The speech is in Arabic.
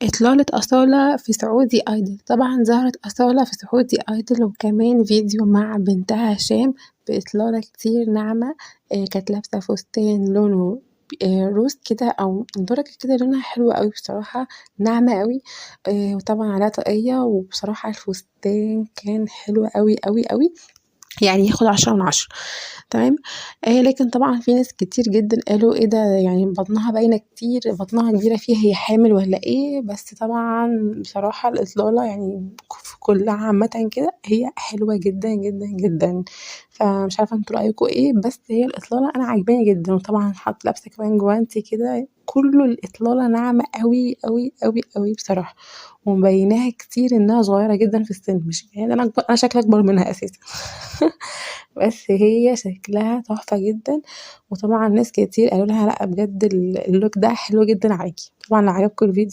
إطلالة أصالة في سعودي أيدل. طبعا ظهرت أصالة في سعودي أيدل وكمان فيديو مع بنتها هشام بإطلالة كتير ناعمة. كانت لابسة فستان لونه روز كده أو درجة كده لونها حلو اوي بصراحة ناعمة اوي. وطبعا عليها طاقية وبصراحة الفستان كان حلو اوي اوي اوي يعني ياخد 10/10 تمام. لكن طبعا في ناس كتير جدا قالوا ايه ده يعني بطنها باينة كتير بطنها كبيرة فيها هي حامل ولا ايه. بس طبعا بصراحة الإطلالة يعني كلها عامة كده هي حلوة جدا جدا جدا. فمش عارفة انتوا رأيكم ايه بس هي الإطلالة انا عجباني جدا. وطبعا لابسة كمان جوانتي كده كله الإطلالة ناعمة اوي اوي اوي اوي بصراحة ومبيناها كتير انها صغيرة جدا في السن مش يعني انا شكلي اكبر منها اساسا. بس هي شكلها تحفة جدا. وطبعا ناس كتير قالوا لها لا بجد اللوك ده حلو جدا عليكي. طبعا لو عجبكم الفيديو